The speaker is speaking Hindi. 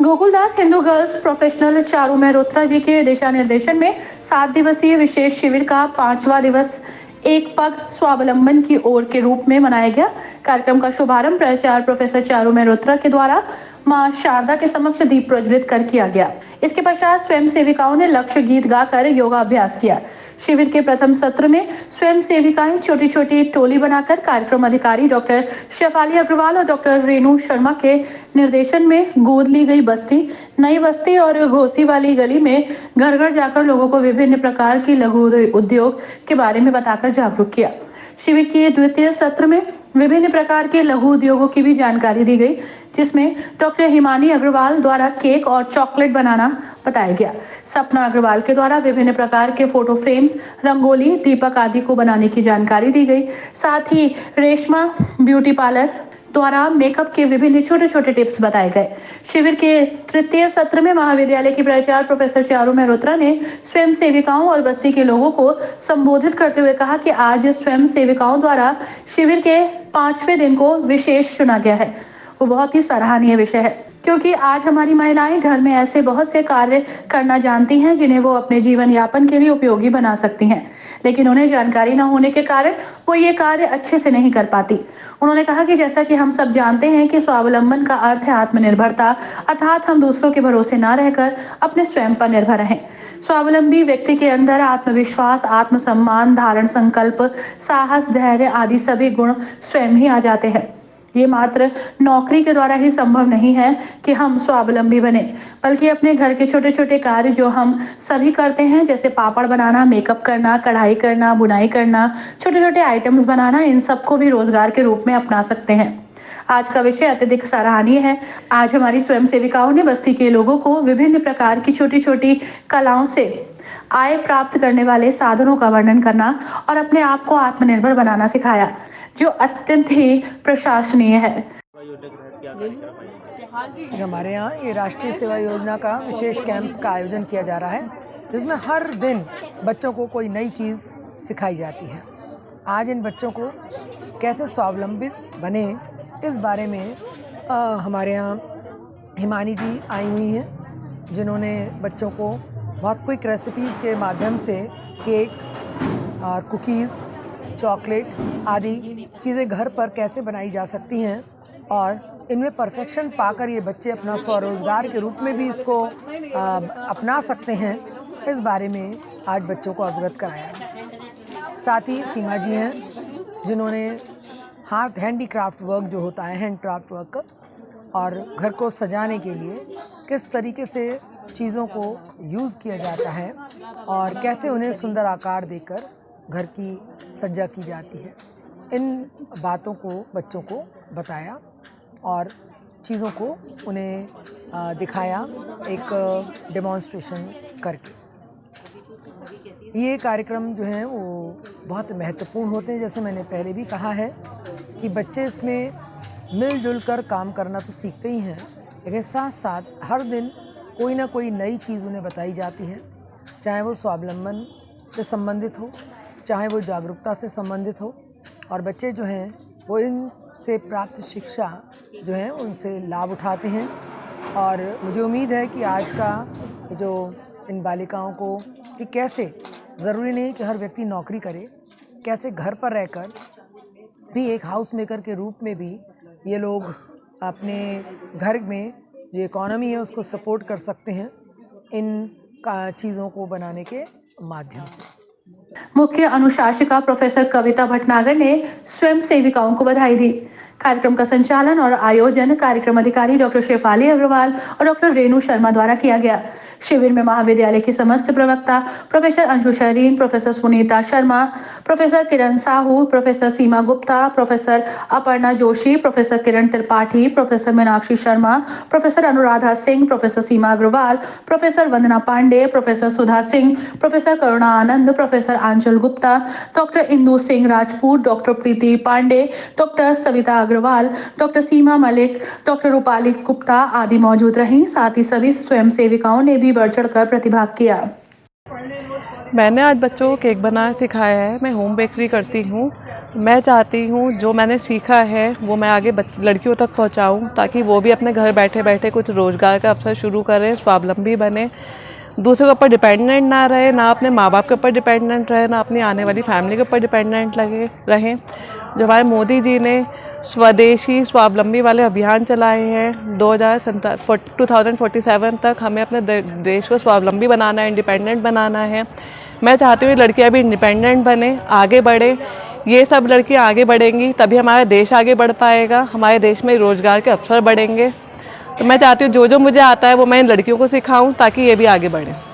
गोकुलदास हिंदू गर्ल्स प्रोफेशनल चारू मेहरोत्रा जी के दिशा निर्देशन में 7 दिवसीय विशेष शिविर का 5वां दिवस एक पग स्वावलंबन की ओर के रूप में मनाया गया। कार्यक्रम का शुभारंभ प्राचार्य प्रोफेसर चारू मेहरोत्रा के द्वारा मां शारदा के समक्ष दीप प्रज्वलित कर किया गया। इसके पश्चात स्वयं सेविकाओं ने लक्ष्य गीत गाकर योगाभ्यास किया। शिविर के प्रथम सत्र में स्वयं सेविकाएं छोटी छोटी टोली बनाकर कार्यक्रम अधिकारी डॉक्टर शेफाली अग्रवाल और डॉक्टर रेणु शर्मा के निर्देशन में गोद ली गई बस्ती, नई बस्ती और घोसी वाली गली में घर घर जाकर लोगों को विभिन्न प्रकार की लघु उद्योग के बारे में बताकर जागरूक किया। शिविर के द्वितीय सत्र में विभिन्न प्रकार के लघु उद्योगों की भी जानकारी दी गई, जिसमें डॉक्टर हिमानी अग्रवाल द्वारा केक और चॉकलेट बनाना बताया गया। सपना अग्रवाल के द्वारा विभिन्न प्रकार के फोटो फ्रेम्स, रंगोली, दीपक आदि को बनाने की जानकारी दी गई। साथ ही रेशमा ब्यूटी पार्लर द्वारा मेकअप के विभिन्न छोटे छोटे टिप्स बताए गए। शिविर के तृतीय सत्र में महाविद्यालय की प्राचार्य प्रोफेसर चारू मेहरोत्रा ने स्वयं सेविकाओं और बस्ती के लोगों को संबोधित करते हुए कहा कि आज स्वयं सेविकाओं द्वारा शिविर के 5वें दिन को विशेष चुना गया है। वो बहुत ही सराहनीय विषय है, क्योंकि आज हमारी महिलाएं घर में ऐसे बहुत से कार्य करना जानती हैं जिन्हें वो अपने जीवन यापन के लिए उपयोगी बना सकती हैं, लेकिन उन्हें जानकारी न होने के कारण वो ये कार्य अच्छे से नहीं कर पाती। उन्होंने कहा कि जैसा कि हम सब जानते हैं कि स्वावलंबन का अर्थ है आत्मनिर्भरता, अर्थात हम दूसरों के भरोसे न रहकर अपने स्वयं पर निर्भर रहें। स्वावलंबी व्यक्ति के अंदर आत्मविश्वास, आत्मसम्मान, धारण संकल्प, साहस, धैर्य आदि सभी गुण स्वयं ही आ जाते हैं। ये मात्र नौकरी के द्वारा ही संभव नहीं है कि हम स्वावलंबी बने, बल्कि अपने घर के छोटे छोटे कार्य जो हम सभी करते हैं, जैसे पापड़ बनाना, मेकअप करना, कढ़ाई करना, बुनाई करना, छोटे छोटे आइटम्स बनाना, इन सबको भी रोजगार के रूप में अपना सकते हैं। आज का विषय अत्यधिक सराहनीय है। आज हमारी स्वयं सेविकाओं ने बस्ती के लोगों को विभिन्न प्रकार की छोटी छोटी कलाओं से आय प्राप्त करने वाले साधनों का वर्णन करना और अपने आप को आत्मनिर्भर बनाना सिखाया, जो अत्यंत ही प्रशंसनीय है। हमारे यहाँ ये राष्ट्रीय सेवा योजना का विशेष कैंप का आयोजन किया जा रहा है, जिसमें हर दिन बच्चों को कोई नई चीज़ सिखाई जाती है। आज इन बच्चों को कैसे स्वावलंबी बने, इस बारे में हमारे यहाँ हिमानी जी आई हुई हैं, जिन्होंने बच्चों को बहुत क्विक रेसिपीज़ के माध्यम से केक और कुकीज़, चॉकलेट आदि चीज़ें घर पर कैसे बनाई जा सकती हैं और इनमें परफेक्शन पाकर ये बच्चे अपना स्वरोजगार के रूप में भी इसको अपना सकते हैं, इस बारे में आज बच्चों को अवगत कराया। साथ ही सीमा जी हैं, जिन्होंने हैंडीक्राफ्ट वर्क जो होता है, हैंड क्राफ्ट वर्क, और घर को सजाने के लिए किस तरीके से चीज़ों को यूज़ किया जाता है और कैसे उन्हें सुंदर आकार देकर घर की सज्जा की जाती है, इन बातों को बच्चों को बताया और चीज़ों को उन्हें दिखाया एक डेमोन्स्ट्रेशन करके। ये कार्यक्रम जो हैं वो बहुत महत्वपूर्ण होते हैं। जैसे मैंने पहले भी कहा है कि बच्चे इसमें मिलजुल कर काम करना तो सीखते ही हैं, लेकिन साथ साथ हर दिन कोई ना कोई नई चीज़ उन्हें बताई जाती है, चाहे वो स्वावलंबन से संबंधित हो, चाहे वो जागरूकता से संबंधित हो, और बच्चे जो हैं वो इनसे प्राप्त शिक्षा जो है उनसे लाभ उठाते हैं। और मुझे उम्मीद है कि आज का जो इन बालिकाओं को कि कैसे ज़रूरी नहीं कि हर व्यक्ति नौकरी करे, कैसे घर पर रहकर भी एक हाउस मेकर के रूप में भी ये लोग अपने घर में जो इकोनॉमी है उसको सपोर्ट कर सकते हैं इन चीज़ों को बनाने के माध्यम से। मुख्य अनुशासिका प्रोफेसर कविता भटनागर ने स्वयं सेविकाओं को बधाई दी। कार्यक्रम का संचालन और आयोजन कार्यक्रम अधिकारी डॉक्टर शेफाली अग्रवाल और डॉक्टर रेणु शर्मा द्वारा किया गया। शिविर में महाविद्यालय की समस्त प्रवक्ता professor Anshu Sharin, professor Sunita Sharma, professor Kiran Sahu, professor Seema Gupta, professor Aparna Joshi, professor Kiran Tripathi, professor Meenakshi Sharma, professor Anuradha Singh, professor Seema Agarwal, professor Vandana Pandey, professor Sudha Singh, professor Karuna Anand, professor Anchal Gupta, doctor Indu Singh Rajput, doctor Preeti Pandey, doctor Savita Agarwal, doctor Seema Malik, doctor Rupali Gupta आदि मौजूद रहीं। साथ ही सभी स्वयं सेविकाओं ने भी बढ़ चढ़कर प्रतिभाग किया। मैंने आज बच्चों को केक बनाना सिखाया है। मैं होम बेकरी करती हूँ मैं चाहती हूँ जो मैंने सीखा है वो मैं आगे लड़कियों तक पहुँचाऊँ, ताकि वो भी अपने घर बैठे बैठे कुछ रोज़गार का अवसर शुरू करें, स्वावलंबी बने, दूसरों के ऊपर डिपेंडेंट ना रहे, ना अपने माँ बाप के ऊपर डिपेंडेंट रहे, ना अपनी आने वाली फैमिली के ऊपर डिपेंडेंट रहें। जो हमारे मोदी जी ने स्वदेशी स्वावलंबी वाले अभियान चलाए हैं, 2047 तक हमें अपने देश को स्वावलंबी बनाना है, इंडिपेंडेंट बनाना है। मैं चाहती हूँ लड़कियाँ भी इंडिपेंडेंट बने, आगे बढ़े। ये सब लड़कियाँ आगे बढ़ेंगी तभी हमारा देश आगे बढ़ पाएगा, हमारे देश में रोज़गार के अवसर बढ़ेंगे। तो मैं चाहती हूँ जो जो मुझे आता है वो मैं इन लड़कियों को सिखाऊं ताकि ये भी आगे बढ़ें।